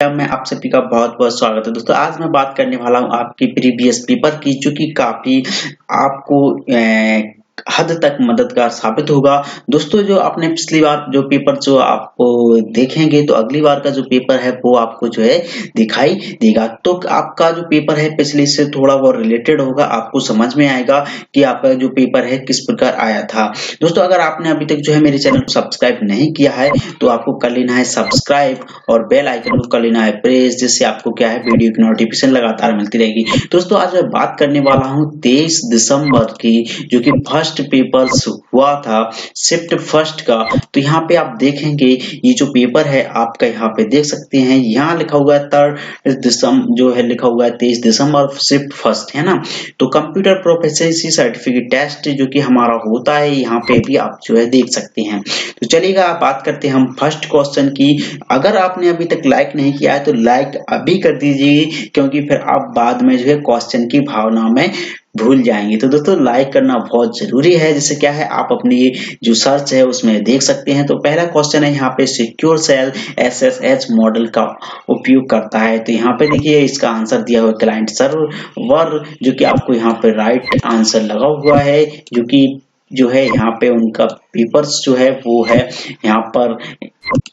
मैं आप सभी का बहुत-बहुत स्वागत है। दोस्तों आज मैं बात करने वाला हूँ आपके प्रीवियस पेपर की जो कि काफ़ी आपको हद तक मददगार साबित होगा। दोस्तों जो आपने पिछली बार जो पेपर जो आप देखेंगे तो अगली बार का जो पेपर है वो आपको जो है दिखाई देगा। तो आपका जो पेपर है पिछले से थोड़ा बहुत रिलेटेड होगा, आपको समझ में आएगा कि आपका जो पेपर है किस प्रकार आया था। दोस्तों अगर आपने अभी तक जो है मेरे चैनल को सब्सक्राइब नहीं किया है तो आपको कर लेना है सब्सक्राइब और बेल आइकन को कर लेना है प्रेस, जिससे आपको क्या है वीडियो की नोटिफिकेशन लगातार मिलती रहेगी। दोस्तों आज मैं बात करने वाला हूँ 23 दिसंबर की जो कि फर्स्ट पेपर हुआ था शिफ्ट फर्स्ट का। तो यहाँ पे आप देखेंगे ये जो पेपर है आपका यहाँ पे देख सकते हैं, यहाँ लिखा हुआ है 3 दिसंबर जो है लिखा हुआ है 23 दिसंबर शिफ्ट फर्स्ट है ना। तो कंप्यूटर प्रोफिशिएंसी सर्टिफिकेट टेस्ट जो कि हमारा होता है यहाँ पे भी आप जो है देख सकते हैं। तो चलिएगा आप बात करते हैं हम फर्स्ट क्वेश्चन की। अगर आपने अभी तक लाइक नहीं किया है तो लाइक अभी कर दीजिए, क्योंकि फिर आप बाद में जो है क्वेश्चन की भावना में भूल जाएंगे। तो दोस्तों लाइक करना बहुत जरूरी है, जिससे क्या है आप अपनी जो सर्च है उसमें देख सकते हैं। तो पहला क्वेश्चन है यहाँ पे सिक्योर सेल एसएसएच मॉडल का उपयोग करता है। तो यहाँ पे देखिए इसका आंसर दिया हुआ क्लाइंट सर्वर, जो कि आपको यहाँ पे राइट आंसर लगा हुआ है, जो कि जो है यहाँ पे उनका पेपर्स जो है वो है यहाँ पर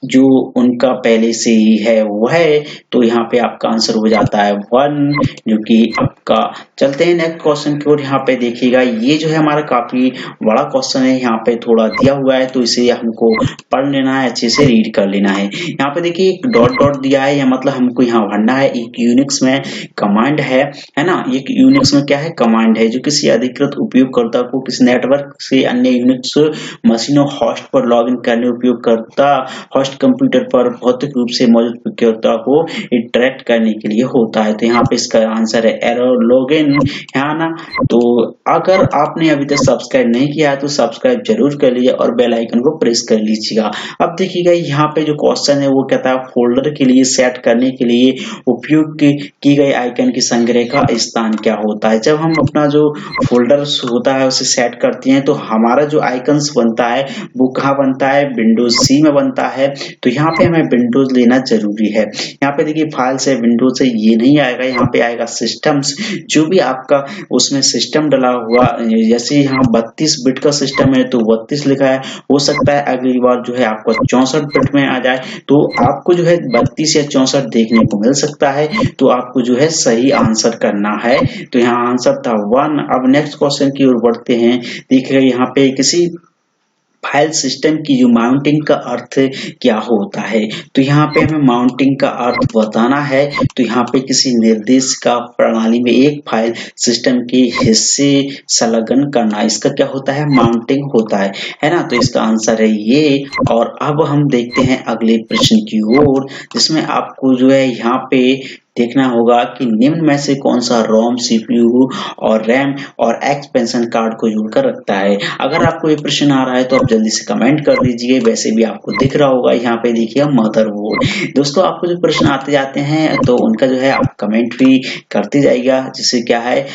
जो उनका पहले से ही है वो है। तो यहाँ पे आपका आंसर हो जाता है 1, जो कि आपका। चलते हैं नेक्स्ट क्वेश्चन की ओर। यहाँ पे देखिएगा ये जो है हमारा काफी बड़ा क्वेश्चन है, यहाँ पे थोड़ा दिया हुआ है तो इसे हमको पढ़ लेना है, अच्छे से रीड कर लेना है। यहाँ पे देखिए एक डॉट डॉट दिया है, या मतलब हमको यहाँ भरना है। एक यूनिक्स में कमांड है ना। एक यूनिक्स में क्या है कमांड है जो किसी अधिकृत उपयोगकर्ता को किसी नेटवर्क से अन्य यूनिक्स मशीनों होस्ट पर लॉगिन करने उपयोगकर्ता होस्ट कंप्यूटर पर भौतिक रूप से मौजूद उपयोगकर्ता को इंटरेक्ट करने के लिए होता है। तो यहाँ पे इसका आंसर है एरर लॉगिन है ना। तो अगर आपने अभी तक सब्सक्राइब नहीं किया है तो सब्सक्राइब जरूर कर लीजिए और बेल आइकन को प्रेस कर लीजिएगा। अब देखिएगा यहाँ पे जो क्वेश्चन है वो कहता है फोल्डर के लिए सेट करने के लिए उपयोग की गई आइकन की संग्रह का स्थान क्या होता है। जब हम अपना जो फोल्डर होता है उसे सेट करते हैं तो हमारा जो आइकन्स बनता है वो कहाँ बनता है, विंडोज सी में बनता है। तो यहाँ पे हमें विंडोज लेना जरूरी है। यहाँ पे देखिए फाइल से विंडोज से ये नहीं आएगा, यहाँ पे आएगा सिस्टम्स। जो भी आपका उसमें सिस्टम डला हुआ, जैसे यहाँ 32 बिट का सिस्टम है तो 32 लिखा है, हो सकता है अगली बार जो है आपको 64 बिट में आ जाए, तो आपको जो है 32 या 64 देखने को मिल सकता है। तो आपको जो है सही आंसर करना है। तो यहाँ आंसर था 1। अब नेक्स्ट क्वेश्चन की ओर बढ़ते हैं। देखिए यहाँ पे किसी फाइल सिस्टम की जो माउंटिंग का अर्थ क्या होता है। तो यहाँ पे हमें माउंटिंग का अर्थ बताना है। तो यहाँ पे किसी निर्देश का प्रणाली में एक फाइल सिस्टम के हिस्से संलग्न करना, इसका क्या होता है, माउंटिंग होता है ना। तो इसका आंसर है ये। और अब हम देखते हैं अगले प्रश्न की ओर, जिसमें आपको जो है यहाँ पे देखना होगा कि निम्न में से कौन सा रोम सीपीयू और रैम और एक्सपेंशन कार्ड को जोड़कर रखता है। अगर आपको ये प्रश्न आ रहा है तो आप जल्दी से कमेंट कर दीजिए। वैसे भी आपको दिख रहा होगा यहाँ पे देखिए मदरबोर्ड। दोस्तों आपको जो प्रश्न आते जाते हैं तो उनका जो है आप कमेंट भी करते जाइएगा, जिससे क्या है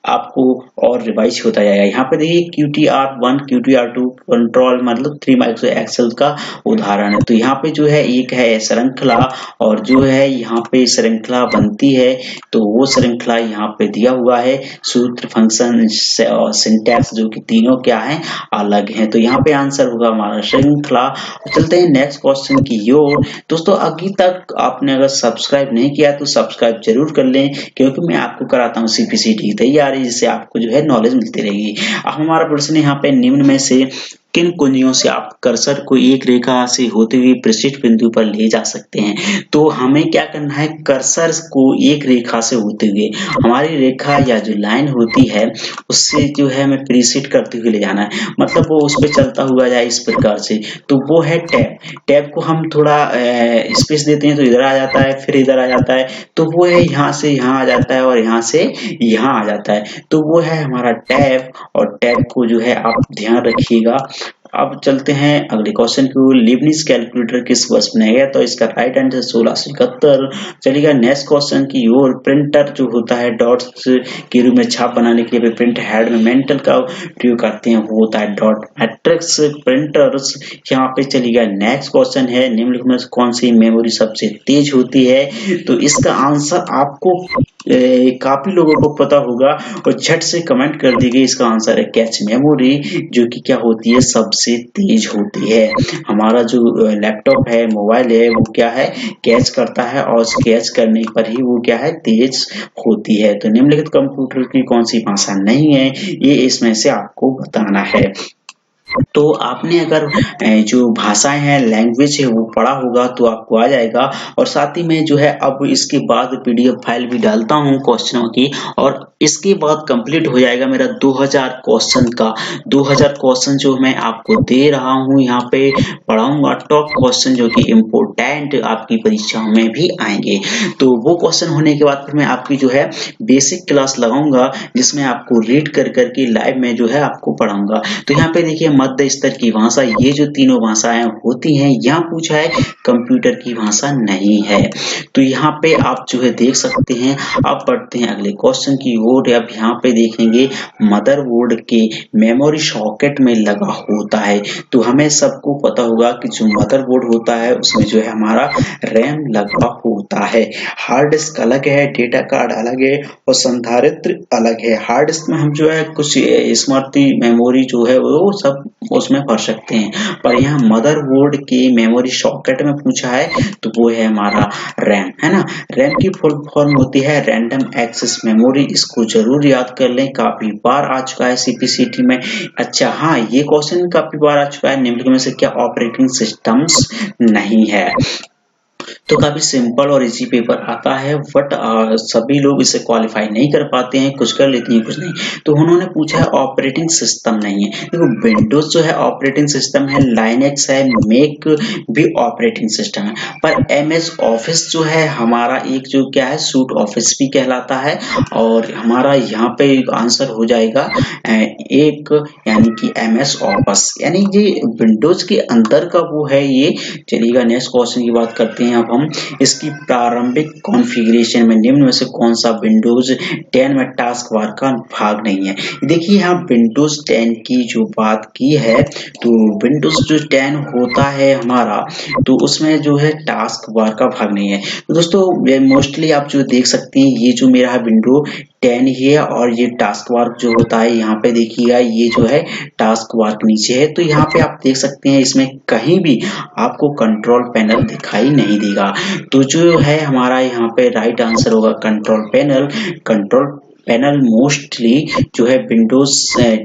आपको और रिवाइज होता जाएगा। यहाँ पे देखिए QTR1 QTR2 कंट्रोल मतलब 3 माइक्रो एक्सेल का उदाहरण है। तो यहाँ पे जो है एक है श्रृंखला, और जो है यहाँ पे श्रृंखला बनती है तो वो श्रृंखला यहाँ पे दिया हुआ है। सूत्र, फंक्शन और सिंटैक्स जो कि तीनों क्या है अलग हैं। तो यहाँ पे आंसर होगा हमारा श्रृंखला। चलते हैं नेक्स्ट क्वेश्चन की ओर। दोस्तों अभी तक आपने अगर सब्सक्राइब नहीं किया तो सब्सक्राइब जरूर कर लें, क्योंकि मैं आपको कराता हूँ CPCT तैयारी, जिससे आपको जो है नॉलेज मिलती रहेगी। अब हमारा प्रश्न यहाँ पे निम्न में से किन कुंजियों से आप कर्सर को एक रेखा से होते हुए प्रशिष्ट बिंदु पर ले जा सकते हैं। तो हमें क्या करना है, कर्सर को एक रेखा से होते हुए, हमारी रेखा या जो लाइन होती है उससे जो है हमें प्रीसेट करते हुए ले जाना है, मतलब वो उस पर चलता हुआ जाए इस प्रकार से। तो वो है टैब। टैब को हम थोड़ा स्पेस देते हैं तो इधर आ जाता है, फिर इधर आ जाता है, तो वो है यहाँ से यहाँ आ जाता है और यहाँ से यहाँ आ जाता है। तो वो है हमारा टैब। और टैब को जो है आप ध्यान रखिएगा अब चलते हैं अगले क्वेश्चन की ओर। लीबनिज कैलकुलेटर किस वर्ष बनाया गया? तो इसका राइट आंसर 1671। चलिएगा नेक्स्ट क्वेश्चन की ओर। प्रिंटर जो होता है डॉट्स के रूप में छाप बनाने के लिए प्रिंट हेड में मेंटल का प्रयोग करते हैं, वो होता है डॉट मैट्रिक्स प्रिंटर्स। यहाँ पे चलिएगा नेक्स्ट क्वेश्चन है, निम्नलिखित में से कौन सी मेमोरी सबसे तेज होती है? तो इसका आंसर आपको काफी लोगों को पता होगा और झट से कमेंट कर दीजिए। इसका आंसर है कैच मेमोरी, जो कि क्या होती है, सबसे तेज होती है। हमारा जो लैपटॉप है, मोबाइल है, वो क्या है, कैच करता है और कैच करने पर ही वो क्या है, तेज होती है। तो निम्नलिखित कंप्यूटर की कौन सी भाषा नहीं है, ये इसमें से आपको बताना है। तो आपने अगर जो भाषाएं हैं, लैंग्वेज है, वो पढ़ा होगा तो आपको आ जाएगा। और साथ ही में जो है अब इसके बाद पीडीएफ फाइल भी डालता हूँ क्वेश्चनों की, और इसके बाद कंप्लीट हो जाएगा मेरा 2000 क्वेश्चन का। 2000 क्वेश्चन जो मैं आपको दे रहा हूँ, यहाँ पे पढ़ाऊंगा टॉप क्वेश्चन जो कि इम्पोर्टेंट आपकी परीक्षाओं में भी आएंगे। तो वो क्वेश्चन होने के बाद फिर मैं आपकी जो है बेसिक क्लास लगाऊंगा, जिसमें आपको रीड कर करके लाइव में जो है आपको पढ़ाऊंगा। तो यहाँ पे देखिए मध्य स्तर की भाषा, ये जो तीनों भाषाएं होती हैं, यहाँ पूछा है कंप्यूटर की भाषा नहीं है। तो यहाँ पे आप जो है देख सकते हैं। अब बढ़ते हैं अगले क्वेश्चन की ओर। अब यहाँ पे देखेंगे मदरबोर्ड के मेमोरी सॉकेट में लगा होता है। तो हमें सबको पता होगा कि जो मदरबोर्ड होता है उसमें जो है हमारा रैम लगा होता है। हार्ड डिस्क अलग है, डेटा कार्ड अलग है और संधारित्र अलग है। हार्ड डिस्क में हम जो है कुछ स्मृति मेमोरी जो है वो सब उसमें भर सकते हैं, पर यहाँ मदरबोर्ड के मेमोरी सॉकेट में पूछा है तो वो है हमारा रैम, है ना। रैम की फुल फॉर्म होती है रैंडम एक्सेस मेमोरी। इसको जरूर याद कर लें, काफी बार आ चुका है सीपीसीटी में। अच्छा हाँ, ये क्वेश्चन काफी बार आ चुका है, निम्नलिखित में से क्या ऑपरेटिंग सिस्टम्स नहीं है? तो काफी सिंपल और इजी पेपर आता है, बट सभी लोग इसे क्वालिफाई नहीं कर पाते हैं, कुछ कर लेते हैं कुछ नहीं। तो उन्होंने पूछा है ऑपरेटिंग सिस्टम नहीं है। देखो विंडोज जो है ऑपरेटिंग सिस्टम है, लाइनेक्स है, मैक भी ऑपरेटिंग सिस्टम है, पर एमएस ऑफिस जो है हमारा एक जो क्या है सूट ऑफिस भी कहलाता है। और हमारा यहाँ पे आंसर हो जाएगा एक, यानी कि एमएस ऑफिस, यानी ये विंडोज के अंदर का वो है ये। चलिएगा नेक्स्ट क्वेश्चन की बात करते हैं। अब हम इसकी प्रारंभिक कॉन्फ़िगरेशन में निम्न में से कौन सा विंडोज 10 में टास्क बार का भाग नहीं है? देखिए यहाँ विंडोज 10 की जो बात की है, तो विंडोज जो 10 होता है हमारा, तो उसमें जो है टास्क बार का भाग नहीं है। तो दोस्तों मोस्टली आप जो देख सकते हैं, ये जो मेरा विंडो 10 ही है और ये टास्क बार जो होता है यहाँ पे देखिएगा, ये जो है टास्क बार के नीचे है। तो यहाँ पे आप देख सकते हैं इसमें कहीं भी आपको कंट्रोल पैनल दिखाई नहीं देगा। तो जो है हमारा यहाँ पे राइट आंसर होगा control panel. Control panel mostly जो है विंडोज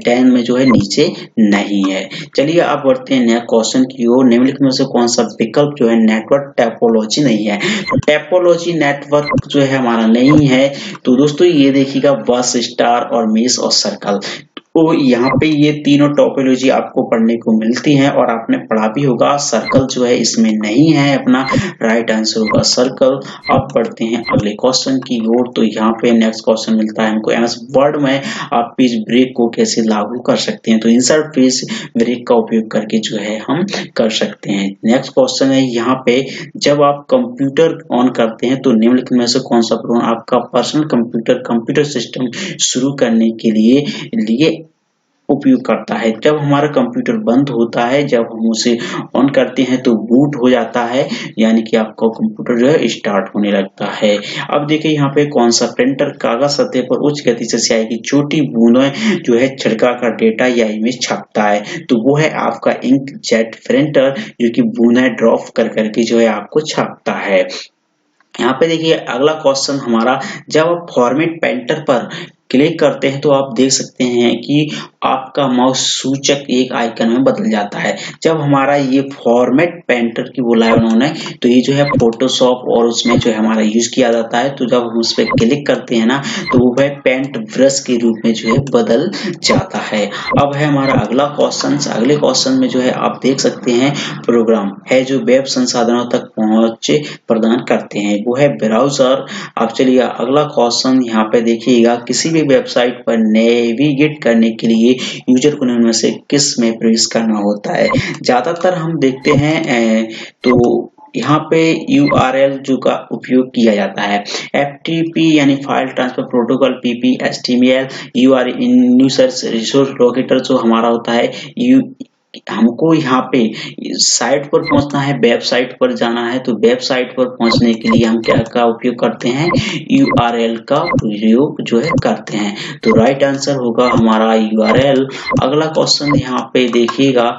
10 में जो है नीचे नहीं है। चलिए आप बढ़ते हैं नया क्वेश्चन की ओर। निम्नलिखित में से कौन सा विकल्प जो है नेटवर्क टोपोलॉजी नहीं है? टोपोलॉजी नेटवर्क जो है हमारा नहीं है। तो दोस्तों ये देखिएगा बस, स्टार और मेश और सर्कल। तो यहाँ पे ये तीनों टोपोलॉजी आपको पढ़ने को मिलती हैं और आपने पढ़ा भी होगा। सर्कल जो है इसमें नहीं है, अपना राइट आंसर होगा सर्कल। अब पढ़ते हैं अगले क्वेश्चन की ओर। तो यहाँ पे नेक्स्ट क्वेश्चन मिलता है हमको एमएस वर्ड में आप पेज ब्रेक को कैसे लागू कर सकते हैं? तो इंसर्ट पेज ब्रेक का उपयोग करके जो है हम कर सकते हैं। नेक्स्ट क्वेश्चन है यहाँ पे, जब आप कंप्यूटर ऑन करते हैं तो निम्नलिखित में से कौन सा प्रोग्राम आपका पर्सनल कंप्यूटर सिस्टम शुरू करने के लिए उपयोग करता है? जब हमारा कंप्यूटर बंद होता है, जब हम उसे ऑन करते हैं तो बूट हो जाता है, यानी कि आपका कंप्यूटर जो है स्टार्ट होने लगता है। अब देखिए यहाँ पे कौन सा प्रिंटर कागज सतह पर उच्च गति से स्याही की छोटी बूंदें जो है छिड़का कर डेटा या इमेज छापता है? तो वो है आपका इंकजेट प्रिंटर, जो कि बूंदें ड्रॉप कर करके जो है आपको छापता है। यहाँ पे देखिए अगला क्वेश्चन हमारा, जब आप फॉर्मेट पेंटर पर क्लिक करते हैं तो आप देख सकते हैं कि आपका माउस सूचक एक आइकन में बदल जाता है। जब हमारा ये फॉर्मेट पेंटर की बोला है उन्होंने, तो ये जो है फोटोशॉप और उसमें जो है हमारा यूज किया जाता है। तो जब हम उस पर क्लिक करते हैं ना, तो वो है पेंट ब्रश के रूप में जो है बदल जाता है। अब है हमारा अगला क्वेश्चन। अगले क्वेश्चन में जो है आप देख सकते हैं प्रोग्राम है जो वेब संसाधनों तक पहुंच प्रदान करते हैं, वो है ब्राउजर। अब चलिए अगला क्वेश्चन यहाँ पे देखिएगा, किसी भी भी वेबसाइट पर नेविगेट करने के लिए यूजर को उनमें से किस में प्रवेश करना होता है। ज्यादातर हम देखते हैं तो यहाँ पे URL जो का उपयोग किया जाता है। FTP यानी file transfer protocol, PP, HTML, URL users resource locator जो हमारा होता है, हमको यहाँ पे साइट पर पहुंचना है, वेबसाइट पर जाना है, तो वेबसाइट पर पहुंचने के लिए हम क्या का उपयोग करते हैं, URL का प्रयोग जो है करते हैं। तो राइट आंसर होगा हमारा URL। अगला क्वेश्चन यहाँ पे देखिएगा,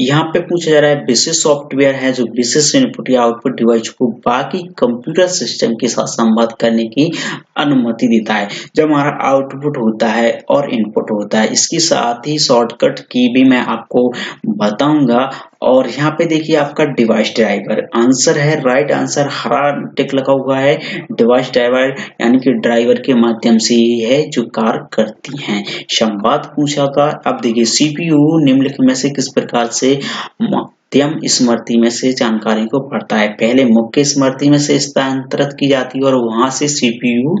यहाँ पे पूछा जा रहा है विशेष सॉफ्टवेयर है जो विशेष इनपुट या आउटपुट डिवाइस को बाकी कंप्यूटर सिस्टम के साथ संवाद करने की अनुमति देता है। जब हमारा आउटपुट होता है और इनपुट होता है, इसके साथ ही शॉर्टकट की भी मैं आपको बताऊंगा। और यहाँ पे देखिए आपका डिवाइस ड्राइवर आंसर है, राइट आंसर हरा टिक लगा हुआ है। डिवाइस ड्राइवर यानी कि ड्राइवर के माध्यम से ही है जो कार्य करती हैं। संवाद पूछा था। अब देखिए CPU निम्नलिखित में से किस प्रकार से मध्यम स्मृति में से जानकारी को पढ़ता है। पहले मुख्य स्मृति में से स्थानांतरित की जाती है और वहां से CPU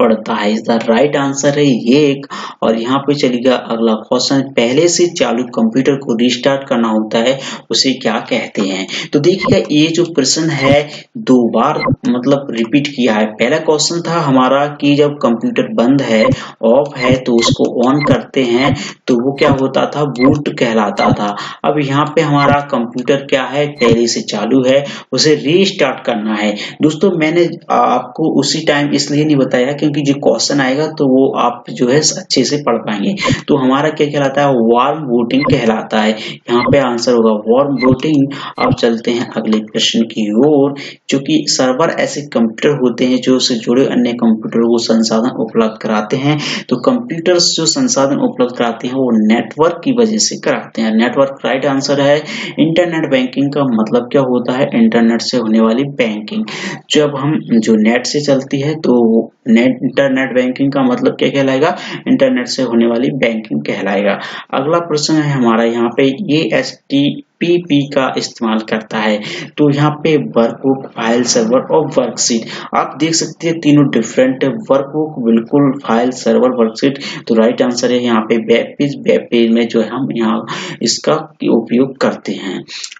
पढ़ता है। इसका राइट आंसर है ये एक। और यहाँ पे चलिएगा अगला क्वेश्चन, पहले से चालू कंप्यूटर को रिस्टार्ट करना होता है उसे क्या कहते हैं। तो देखिएगा ये जो प्रश्न है दो बार मतलब रिपीट किया है। पहला क्वेश्चन था हमारा कि जब कंप्यूटर बंद है, ऑफ है, तो उसको ऑन करते हैं तो वो क्या होता था, बूट कहलाता था। अब यहाँ पे हमारा कंप्यूटर क्या है, पहले से चालू है, उसे रीस्टार्ट करना है। दोस्तों मैंने आपको उसी टाइम इसलिए नहीं बताया क्योंकि जो क्वेश्चन आएगा तो वो आप जो है अच्छे से पढ़ पाएंगे। तो हमारा क्या कहलाता है, वार्म बूटिंग कहलाता है। यहाँ पे आंसर होगा वार्म बूटिंग। अब चलते हैं अगले प्रश्न की ओर, जो कि सर्वर ऐसे कंप्यूटर होते हैं जो से जुड़े अन्य कंप्यूटरों को संसाधन उपलब्ध कराते हैं। तो कंप्यूटर्स जो संसाधन उपलब्ध कराते हैं वो नेटवर्क की वजह से कराते हैं। नेटवर्क राइट आंसर है। इंटरनेट बैंकिंग का मतलब क्या होता है, इंटरनेट से होने वाली बैंकिंग। जब हम जो नेट से चलती है तो इंटरनेट बैंकिंग का मतलब क्या कहलाएगा, इंटरनेट से होने वाली बैंकिंग कहलाएगा। अगला प्रश्न है हमारा यहाँ पे, ये HTTP का इस्तेमाल करता है। तो यहाँ पे वर्कबुक, फाइल सर्वर और वर्कशीट आप देख सकते हैं तीनों डिफरेंट है। वर्कबुक बिल्कुल, फाइल सर्वर, वर्कशीट। तो राइट आंसर है यहाँ पे वेब पेज में जो है हम यहाँ इसका उपयोग करते हैं।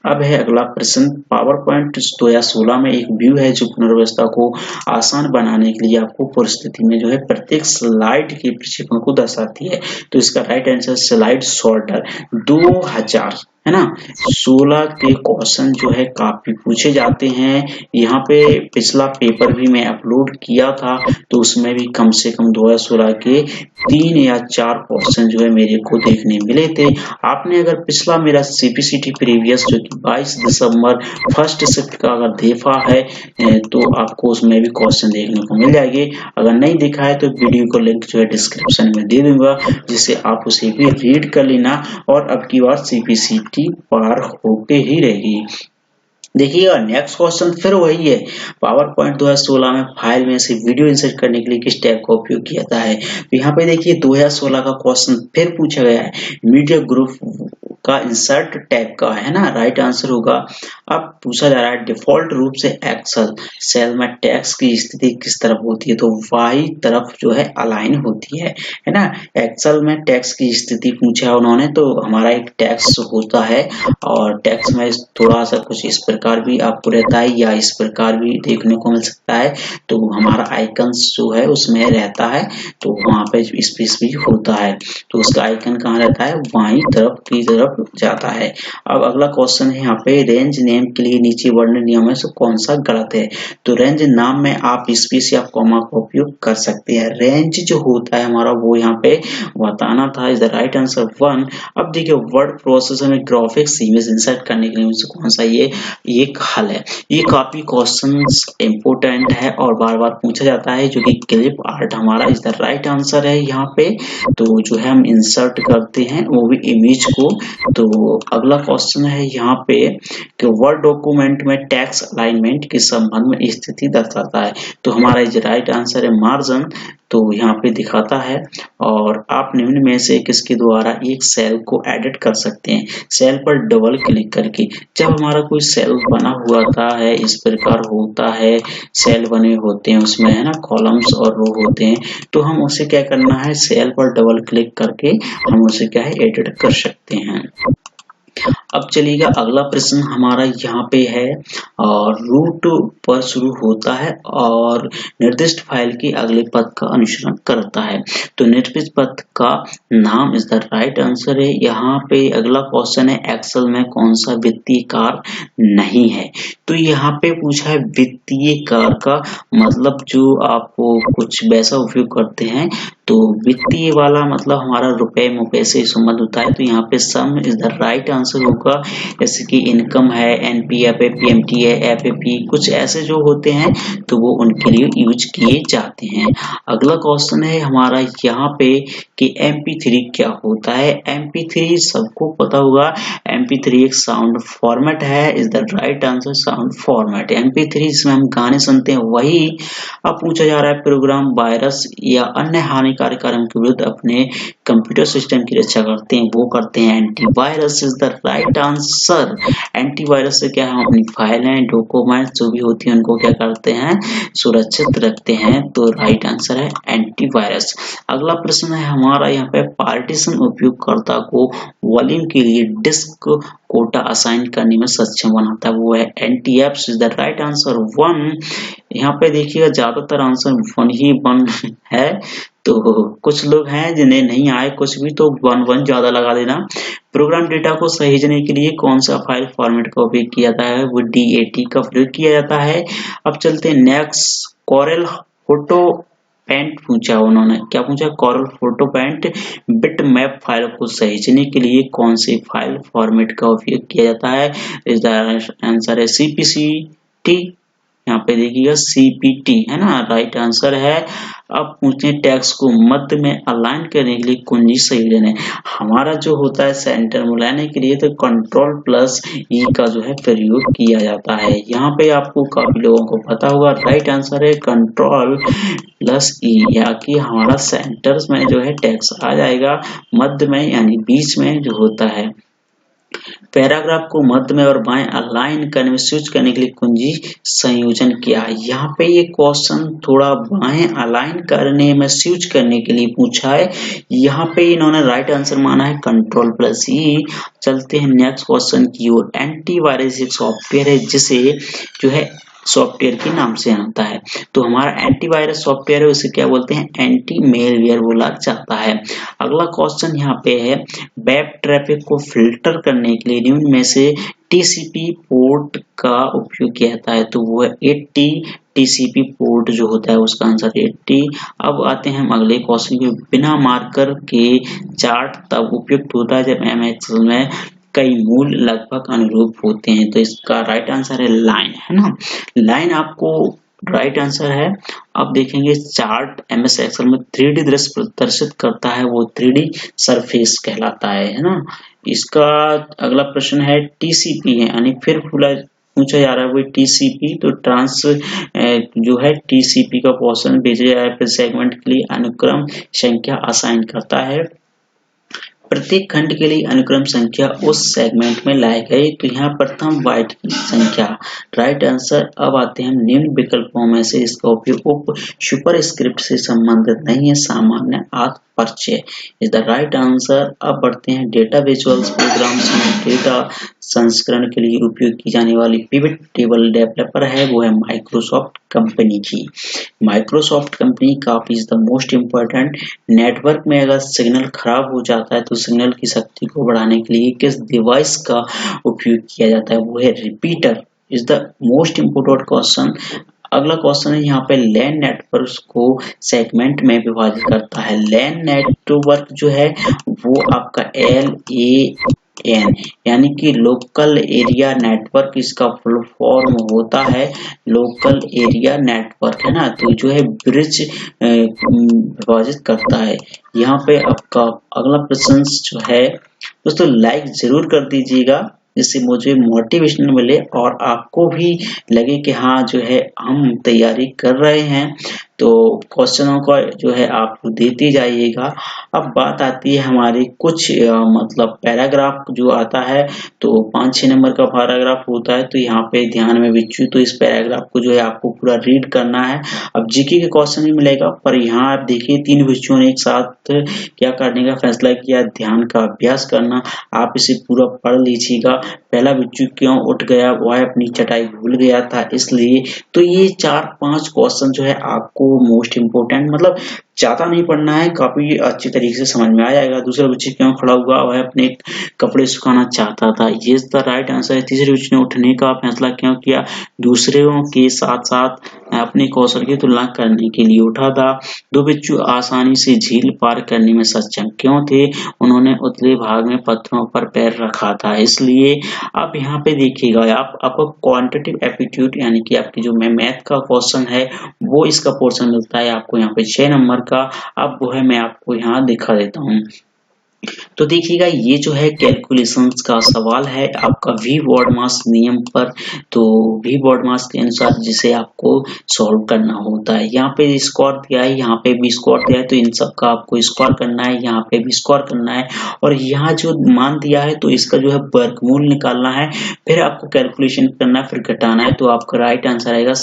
अब है अगला प्रश्न, पावर पॉइंट 2016 में एक व्यू है जो पुनर्व्यवस्था को आसान बनाने के लिए आपको परिस्थिति में जो है प्रत्येक स्लाइड के प्रक्षेपण को दर्शाती है। तो इसका राइट आंसर स्लाइड सॉर्टर 2000 है ना। 16 के क्वेश्चन जो है काफी पूछे जाते हैं। यहाँ पे पिछला पेपर भी मैं अपलोड किया था तो उसमें भी कम से कम 2016 के 3 या 4 क्वेश्चन जो है मेरे को देखने मिले थे। आपने अगर पिछला मेरा CPCT प्रीवियस जो कि 22 दिसंबर फर्स्ट शिफ्ट का अगर देखा है तो आपको उसमें भी क्वेश्चन देखने को मिल जाएंगे। अगर नहीं देखा है तो वीडियो को लिंक जो है डिस्क्रिप्शन में दे दूंगा, जिससे आप उसे भी रीड कर लेना और अब की बार CPCT पार होके ही रहेगी। देखिएगा नेक्स्ट क्वेश्चन फिर वही है, पावर पॉइंट 2016 में फाइल में से वीडियो इंसर्ट करने के लिए किस टैब का उपयोग किया जाता है। तो यहाँ पे देखिए 2016 का क्वेश्चन फिर पूछा गया है, मीडिया ग्रुप का इंसर्ट टैब का है ना। राइट आंसर होगा। अब पूछा जा रहा है डिफॉल्ट रूप से एक्सेल सेल में टेक्स्ट की स्थिति किस तरफ होती है। तो वाई तरफ जो है अलाइन होती है ना। एक्सेल में टेक्स्ट की स्थिति पूछा है उन्होंने, तो हमारा एक टेक्स्ट होता है और टेक्स्ट में थोड़ा सा कुछ इस प्रकार भी आपको रहता है या इस प्रकार भी देखने को मिल सकता है। तो हमारा आइकन्स जो है उसमें रहता है, तो वहां पे स्पेस भी होता है। तो उसका आइकन कहाँ रहता है, बाईं तरफ की तरफ जाता है। अब अगला क्वेश्चन है यहाँ पे, रेंज नेम के लिए नीचे वर्णित नियम में से कौन सा गलत है। तो रेंज नाम में आप स्पेस या कॉमा का उपयोग कर सकते हैं। रेंज जो होता है हमारा वो यहाँ पे बताना था। Is the right answer 1। अब देखिए वर्ड प्रोसेसर में ग्राफिक्स इमेज इंसर्ट करने के लिए कौन सा ये एक हल है। ये काफी क्वेश्चंस इंपोर्टेंट है और बार बार पूछा जाता है, जो कि क्लिप आर्ट हमारा इज द राइट आंसर है यहाँ पे। तो जो है हम इंसर्ट करते हैं वो भी इमेज को। तो अगला क्वेश्चन है यहाँ पे कि वर्ड डॉक्यूमेंट में टेक्स्ट अलाइनमेंट के संबंध में स्थिति दर्शाता है। तो हमारा इज राइट आंसर है मार्जिन। तो यहाँ पे दिखाता है और आप निम्न में से किसके द्वारा एक सेल को एडिट कर सकते हैं। सेल पर डबल क्लिक करके जब हमारा कोई सेल बना हुआ है इस प्रकार होता है, सेल बने होते हैं उसमें, है ना, कॉलम्स और रो होते हैं, तो हम उसे क्या करना है, सेल पर डबल क्लिक करके हम उसे क्या है एडिट कर सकते हैं। अब चलिएगा अगला प्रश्न हमारा यहाँ पे है और रूट पर शुरू होता है और निर्दिष्ट फाइल के अगले पद का अनुसरण करता है। तो निर्दिष्ट पद का नाम इज द राइट आंसर है। यहाँ पे अगला क्वेश्चन है एक्सेल में कौन सा वित्तीय कार्य नहीं है। तो यहाँ पे पूछा है वित्तीय कार्य का मतलब जो आपको कुछ वैसा उपयोग करते हैं, तो वित्तीय वाला मतलब हमारा रुपए मुपए से संबंध होता है, तो यहाँ पे सम इज द राइट आंसर होगा। जैसे कि इनकम है, एनपीएफ है, पीएमटी है, एफएपी, कुछ ऐसे जो होते हैं तो वो उनके लिए यूज किए जाते हैं। अगला क्वेश्चन है हमारा यहाँ पे कि MP3 क्या होता है। MP3 सबको पता होगा, MP3 एक साउंड फॉर्मेट है, is the right answer sound format. MP3 जिसमें हम गाने सुनते हैं वही अब पूछा जा रहा है प्रोग्राम वायरस या अन्य हानिकारक कार्यों के विरुद्ध अपने कंप्यूटर सिस्टम की रक्षा करते हैं, वो करते हैं antivirus is the right answer. Antivirus से क्या हम अपनी फाइलें डॉक्यूमेंट्स जो भी होती हैं उनको क्या करते हैं, सुरक्षित रखते हैं, तो राइट आंसर है एंटीवायरस। अगला प्रश्न है हमारा यहाँ पे पार्टीशन उपयोगकर्ता को वॉल्यूम के लिए डिस्क कोटा असाइन करने में सक्षम बनाता है, वो है NTFs is the right answer 1। यहाँ पे देखिएगा ज्यादातर आंसर 1 ही 1 है, तो कुछ लोग हैं जिन्हें नहीं आए कुछ भी, तो 1 ज्यादा लगा देना। प्रोग्राम डेटा को सहेजने के लिए कौन सा फाइल फॉर्मेट का उपयोग किया जाता है, वो DAT का प्रयोग किया जाता है। अब चलते हैं नेक्स्ट, कोरल फोटो पेंट पूछा उन्होंने, क्या पूछा, Corel photo paint bitmap file को सहेजने के लिए कौन से फाइल फॉर्मेट का उपयोग किया जाता है, इस आंसर है CPCT। यहाँ पे देखिएगा CPT है ना, राइट आंसर है। अब पूछते हैं टेक्स्ट को मध्य में अलाइन करने के लिए कुंजी संयोजन है। हमारा जो होता है सेंटर में लाने के लिए तो Ctrl+E का जो है प्रयोग किया जाता है। यहाँ पे आपको काफी लोगों को पता होगा, राइट आंसर है Ctrl+E, या कि हमारा सेंटर्स में जो है टेक्स्ट आ जाएगा मध्य में यानी बीच में जो होता है। पैराग्राफ को मध्य में और बाएं अलाइन करने में स्विच करने के लिए कुंजी संयोजन क्या है। यहाँ पे ये क्वेश्चन थोड़ा बाएं अलाइन करने में स्विच करने के लिए पूछा है, यहाँ पे इन्होंने राइट आंसर माना है Ctrl+E। चलते हैं नेक्स्ट क्वेश्चन की ओर। एंटीवायरस एक सॉफ्टवेयर है जिसे जो है सॉफ्टवेयर के नाम से आता है, तो हमारा एंटीवायरस सॉफ्टवेयर है उसे क्या बोलते हैं, एंटी मेलवेयर बोला जाता है। अगला क्वेश्चन यहाँ पे है वेब ट्रैफिक को फिल्टर करने के लिए निम्न में से TCP पोर्ट का उपयोग किया जाता है, तो वो है 80 TCP पोर्ट जो होता है उसका आंसर 80। अब आते हैं हम अगले क्वेश्चन के, बिना मार्कर के चार्ट तब उपयुक्त होता है जब MXL में कई मूल लगभग अनुरूप होते हैं, तो इसका राइट आंसर है लाइन, है ना, लाइन आपको राइट आंसर है। अब देखेंगे चार्ट MS एक्सेल में 3D दृश्य प्रदर्शित करता है, वो 3D सरफेस कहलाता है ना। इसका अगला प्रश्न है TCP है, यानी फिर पूछा जा रहा है वो TCP, तो ट्रांस जो है TCP का क्वेश्चन भेजा जा रहा है सेगमेंट के लिए अनुक्रम संख्या असाइन करता है, प्रत्येक खंड के लिए अनुक्रम संख्या उस सेगमेंट में लाई गई, तो यहाँ प्रथम बाइट की संख्या राइट आंसर। अब आते हैं निम्न विकल्पों में से इसका उपयोग सुपरस्क्रिप्ट से संबंधित नहीं है, सामान्य आत्म परिचय इज द राइट आंसर। अब बढ़ते हैं डेटा विजुअल्स प्रोग्राम्स में डेटा संस्करण के लिए उपयोग की जाने वाली पिवट टेबल डेवलपर है, वो है माइक्रोसॉफ्ट कंपनी की। माइक्रोसॉफ्ट कंपनी का is the most important. Network में अगर सिग्नल खराब हो जाता है तो सिग्नल की शक्ति को बढ़ाने के लिए किस डिवाइस का उपयोग किया जाता है, वो है repeater is the most important question. अगला क्वेश्चन है यहाँ पे लैन नेटवर्क को सेगमेंट में विभाजित करता है। लैन नेटवर्क जो है वो आपका LAN यानी कि लोकल एरिया नेटवर्क, इसका फुल फॉर्म होता है लोकल एरिया नेटवर्क, है ना, तो जो है ब्रिज विभाजित करता है। यहाँ पे आपका अगला प्रश्न जो है दोस्तों लाइक जरूर कर दीजिएगा जिससे मुझे मोटिवेशन मिले और आपको भी लगे कि हाँ जो है हम तैयारी कर रहे हैं। तो क्वेश्चनों का जो है आप देते जाइएगा। अब बात आती है हमारी कुछ मतलब पैराग्राफ जो आता है, तो 5-6 नंबर का पैराग्राफ होता है, तो यहाँ पे ध्यान में बच्चों तो इस पैराग्राफ को जो है आपको पूरा रीड करना है। अब जीके के क्वेश्चन भी मिलेगा, पर यहाँ आप देखिए 3 बच्चों ने एक साथ क्या करने का फैसला किया, ध्यान का अभ्यास करना। आप इसे पूरा पढ़ लीजिएगा। पहला बच्चू क्यों उठ गया, वह अपनी चटाई भूल गया था इसलिए। तो ये 4-5 क्वेश्चन जो है आपको मोस्ट इम्पोर्टेंट, मतलब ज्यादा नहीं पढ़ना है, काफी अच्छी तरीके से समझ में आ जाएगा। दूसरा बच्चे क्यों खड़ा हुआ, वह अपने कपड़े सुखाना चाहता था, ये द राइट आंसर है। तीसरे बच्चे ने उठने का फैसला क्यों किया, दूसरों के साथ साथ अपने कौशल की तुलना करने के लिए उठा था। दो बच्चों आसानी से झील पार करने में सक्षम क्यों थे, उन्होंने उतले भाग में पत्थरों पर पैर रखा था इसलिए। आप यहाँ पे देखिएगा, आप आपको क्वांटिटेटिव एप्टीट्यूड यानी कि आपकी जो मैथ का क्वेश्चन है वो इसका पोर्शन मिलता है आपको यहाँ पे 6 नंबर का। अब वो है मैं आपको यहाँ दिखा देता हूँ। तो देखिएगा ये जो है कैलकुलेशंस का सवाल है आपका वी बॉडमास नियम पर। तो वी बॉडमास के अनुसार जिसे आपको सॉल्व करना होता है। यहाँ पे स्कोर दिया है, यहाँ पे भी स्कोर दिया है, तो इन सब का आपको स्कोर करना है, यहाँ पे भी स्कोर करना है। और यहाँ जो मान दिया है तो इसका जो है वर्गमूल निकालना है, फिर आपको कैलकुलेशन करना है, फिर घटाना है। तो आपका राइट आंसर आएगा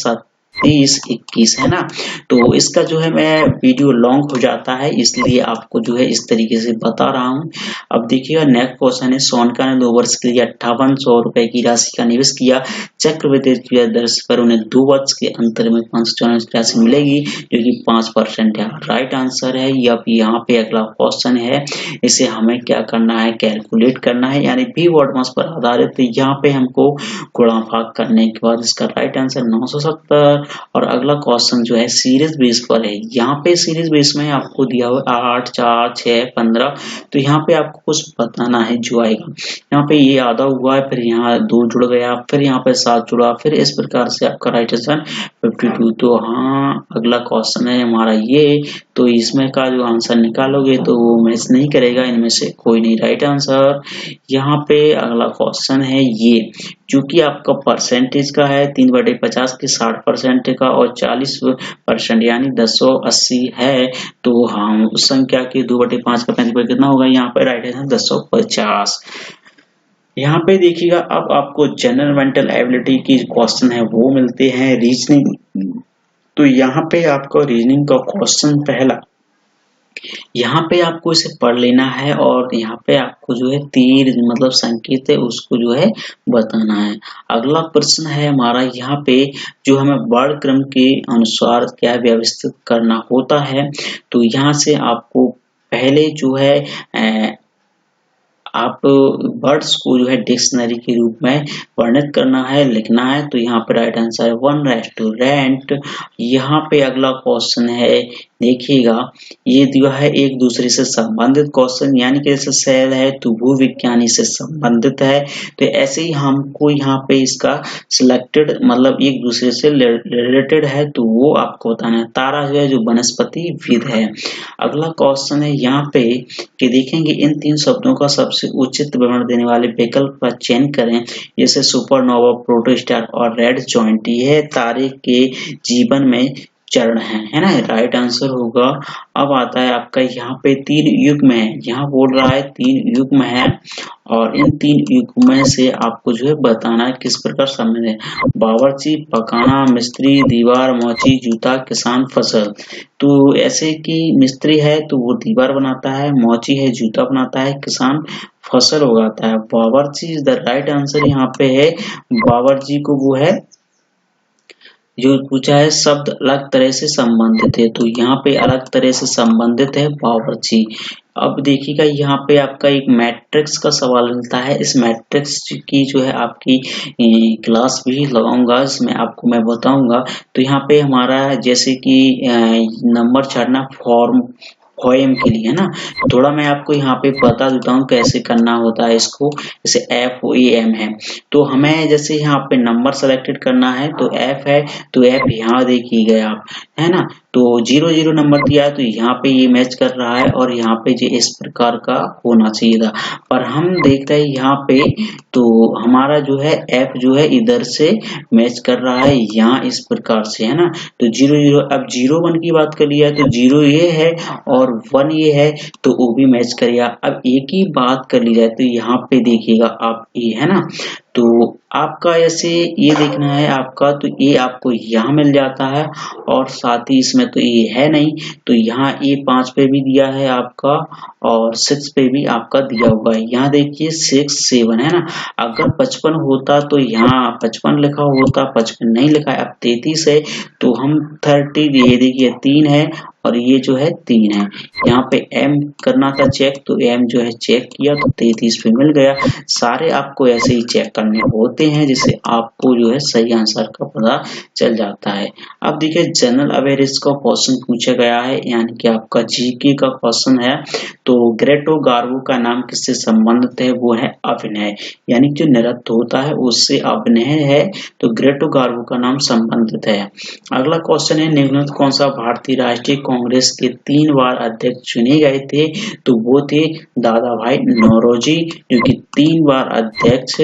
30-21 है ना। तो इसका जो है मैं वीडियो लॉन्ग हो जाता है, इसलिए आपको जो है इस तरीके से बता रहा हूँ। अब देखिएगा नेक्स्ट क्वेश्चन है, सोनका ने 2 वर्ष के लिए 5800 रुपए की राशि का निवेश किया। चक्रवृद्धि ब्याज दर पर उन्हें 2 वर्ष के अंतर में 594 की राशि मिलेगी जो कि 5% है। राइट आंसर है। अब यहाँ पे अगला क्वेश्चन है, इसे हमें क्या करना है, कैलकुलेट करना है, यानी भी वर्डमास पर आधारित। तो यहाँ पे हमको गुणा भाग करने के बाद इसका राइट आंसर 970। और अगला क्वेश्चन जो है सीरीज बेस पर है। यहाँ पे सीरीज बेस में आपको दिया हुआ 8, 4, 6, 15। तो यहाँ पे आपको कुछ बताना है जो आएगा। यहाँ पे ये आधा हुआ है, फिर यहाँ 2 जुड़ गया, फिर यहाँ पे 7 जुड़ा, फिर इस प्रकार से आपका राइट आंसर 52। तो हाँ अगला क्वेश्चन है हमारा ये। तो इसमें का जो आंसर निकालोगे तो वो मैच नहीं करेगा, इनमें से कोई नहीं राइट आंसर। यहाँ पे अगला क्वेश्चन है ये, क्योंकि आपका परसेंटेज का है 3/50 की 60% का और 40% यानी 1080 है। तो हम उस संख्या के 2/5 का 35 कितना होगा, यहाँ पे राइट आंसर 1050। यहाँ पे देखिएगा अब आपको जनरल मेंटल एबिलिटी की क्वेश्चन है वो मिलते हैं। रीजनिंग, तो यहाँ पे आपका रीजनिंग का क्वेश्चन पहला, यहाँ पे आपको इसे पढ़ लेना है और यहाँ पे आपको जो है तीर मतलब संकेत है उसको जो है बताना है। अगला प्रश्न है हमारा यहाँ पे, जो हमें वर्ण क्रम के अनुसार क्या व्यवस्थित करना होता है। तो यहाँ से आपको पहले जो है आप वर्ड्स को जो है डिक्शनरी के रूप में वर्णित करना है, लिखना है। तो यहाँ पे राइट आंसर है 1 रेस्टोरेंट। यहाँ पे अगला क्वेश्चन है, देखिएगा ये जो है एक दूसरे से संबंधित क्वेश्चन, यानी कि जैसे सेल है तो भूविज्ञानी से संबंधित है। तो ऐसे ही हमको यहाँ पे इसका सिलेक्टेड मतलब एक दूसरे से रिलेटेड है, तो वो आपको बताना है। तारा जो है जो वनस्पति विद है। अगला क्वेश्चन है यहाँ पे कि देखेंगे इन 3 शब्दों का सबसे उचित विवरण देने वाले विकल्प का चयन करें, जैसे सुपरनोवा, प्रोटोस्टार और रेड जॉइंट। ये तारे के जीवन में चरण है ना, राइट आंसर होगा। अब आता है आपका यहाँ पे 3 युग्म है, यहाँ बोल रहा है 3 युग्म है और इन 3 युग्म में से आपको जो है बताना है किस प्रकार संबंध है। बावर्ची, पकाना, मिस्त्री, दीवार, मोची, जूता, किसान, फसल। तो ऐसे कि मिस्त्री है तो वो दीवार बनाता है, मोची है जूता बनाता है, किसान फसल उगाता है। बावर्ची इज द राइट आंसर यहाँ पे है। बावर्ची को वो है जो पूछा है शब्द अलग तरह से संबंधित है, तो यहाँ पे अलग तरह से संबंधित है बावर्ची। अब देखिएगा यहाँ पे आपका एक मैट्रिक्स का सवाल मिलता है। इस मैट्रिक्स की जो है आपकी क्लास भी लगाऊंगा, इसमें आपको मैं बताऊंगा। तो यहाँ पे हमारा जैसे कि नंबर छाड़ना फॉर्म पोएम के लिए है ना, थोड़ा मैं आपको यहाँ पे बता देता हूँ कैसे करना होता है इसको। जैसे FOAM है, तो हमें जैसे यहाँ पे नंबर सेलेक्टेड करना है, तो F है तो F यहाँ देखिएगा आप, है ना। तो 0-0 नंबर दिया है तो यहाँ पे ये मैच कर रहा है और यहाँ पे जो इस प्रकार का होना चाहिए था, पर हम देख रहे हैं यहाँ पे तो हमारा जो है एफ जो है इधर से मैच कर रहा है यहाँ इस प्रकार से, है ना। तो 0-0 अब 0-1 की बात कर लिया तो 0 ये है और 1 ये है तो वो भी मैच करेगा। अब एक ही बात कर ली जाए तो यहाँ पे देखिएगा आप ये, है ना। तो आपका ऐसे ये देखना है आपका, तो ये आपको यहाँ मिल जाता है और साथ ही इसमें तो ये है नहीं तो यहाँ ये 5 पे भी दिया है आपका और 6 पे भी आपका दिया हुआ है। यहाँ देखिए 6 7 है ना, अगर 55 होता तो यहाँ 55 लिखा होता, 55 नहीं लिखा है। अब 33 है तो हम 30, ये देखिए 3 है और ये जो है 3 है। यहाँ पे m करना था चेक तो m जो है चेक किया तो 33 पे मिल गया। सारे आपको ऐसे ही चेक करने होते हैं जिससे आपको जो है सही आंसर का पता चल जाता है। अब देखिए जनरल अवेयरनेस का क्वेश्चन पूछा गया है, यानी कि आपका जीके का क्वेश्चन है। तो ग्रेटो गार्बो का नाम किससे संबंधित है, वो है अभिनय, यानी जो नृत्य होता है उससे अभिनय है तो ग्रेटो गार्बो का नाम संबंधित है। अगला क्वेश्चन है निम्नलिखित कौन सा भारतीय राष्ट्रीय कांग्रेस के 3 बार अध्यक्ष चुने गए थे, तो वो थे दादा भाई नौरोजी जो कि 3 बार अध्यक्ष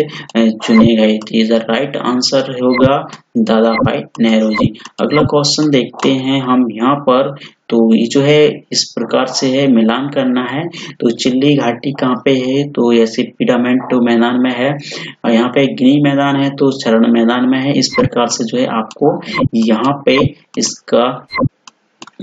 चुने गए थे। द राइट आंसर होगा दादा भाई नेहरू। अगला क्वेश्चन देखते हैं हम यहाँ पर, तो ये जो है इस प्रकार से है, मिलान करना है। तो चिल्ली घाटी कहाँ पे है, तो ऐसे पिरामिड मैदान में है और यहाँ पे गिनी मैदान है तो शरण मैदान में है। इस प्रकार से जो है आपको यहाँ पे इसका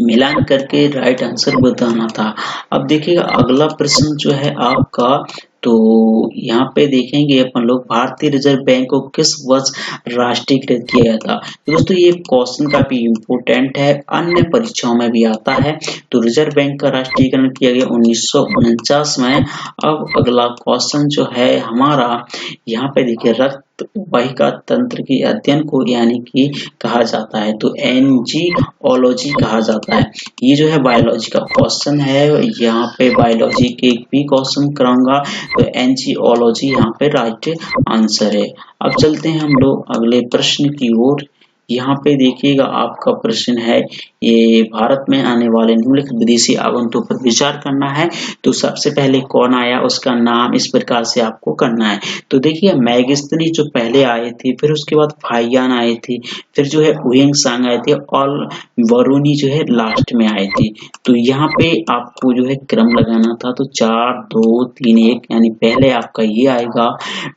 मिलान करके राइट आंसर बताना था। अब देखिएगा अगला प्रश्न जो है आपका, तो यहाँ पे देखेंगे अपन लोग भारतीय रिजर्व बैंक को किस वर्ष राष्ट्रीयकृत किया गया था। तो दोस्तों ये क्वेश्चन काफी इम्पोर्टेंट है, अन्य परीक्षाओं में भी आता है। तो रिजर्व बैंक का राष्ट्रीयकरण किया गया 1949 में। अब अगला क्वेश्चन जो है हमारा, यहाँ पे देखिए रक्त वाहिका तंत्र के अध्ययन को यानी कि कहा जाता है तो एंजियोलॉजी कहा जाता है। ये जो है बायोलॉजी का क्वेश्चन है, यहाँ पे बायोलॉजी के भी क्वेश्चन कराऊंगा तो एंजियोलॉजी यहाँ पे राइट आंसर है। अब चलते हैं हम लोग अगले प्रश्न की ओर। यहाँ पे देखिएगा आपका प्रश्न है, ये भारत में आने वाले निम्नलिखित विदेशी आगंतुक पर विचार करना है। तो सबसे पहले कौन आया उसका नाम इस प्रकार से आपको करना है। तो देखिए मैगस्थनी जो पहले आए थे, फिर उसके बाद फाइयान आए थे, फिर जो है हुएंग सांग आए थे और वरुणी जो है लास्ट में आए थे। तो यहाँ पे आपको जो है क्रम लगाना था, तो 4 2 3 1 यानी पहले आपका ये आएगा,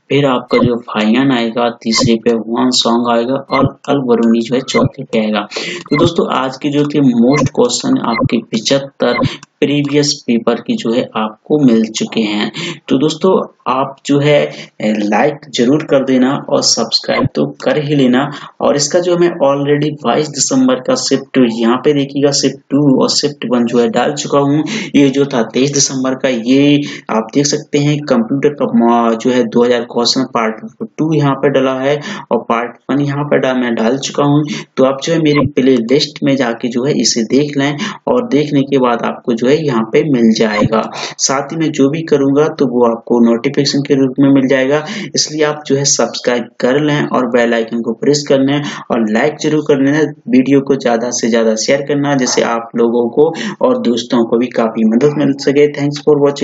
फिर आपका जो फाइयान आएगा, तीसरे पे हुआन सॉन्ग आएगा और अल वरुणी जो है चौथे पे आएगा। तो दोस्तों आज के जो थे मोस्ट क्वेश्चन आपके 75 प्रीवियस पेपर की जो है आपको मिल चुके हैं। तो दोस्तों आप जो है लाइक जरूर कर देना और सब्सक्राइब तो कर ही लेना। और इसका जो मैं ऑलरेडी 22 दिसंबर का शिफ्ट यहाँ पे देखिएगा शिफ्ट 2 और शिफ्ट 1 जो है डाल चुका हूँ। ये जो था 23 दिसंबर का, ये आप देख सकते हैं कंप्यूटर का जो है 2000 क्वेश्चन पार्ट 2 यहाँ पे डाला है और पार्ट 1 यहाँ पे मैं डाल चुका हूँ। तो आप जो है मेरी प्ले लिस्ट में जाके जो है इसे देख लें और देखने के बाद आपको जो है यहाँ पे मिल जाएगा। साथ ही मैं जो भी करूंगा तो वो आपको नोटिफिकेशन के रूप में मिल जाएगा, इसलिए आप जो है सब्सक्राइब कर लें और बेल आइकन को प्रेस कर लें और लाइक जरूर कर लेना। वीडियो को ज्यादा से ज्यादा शेयर करना जिससे आप लोगों को और दोस्तों को भी काफी मदद मिल सके। Thanks for watching.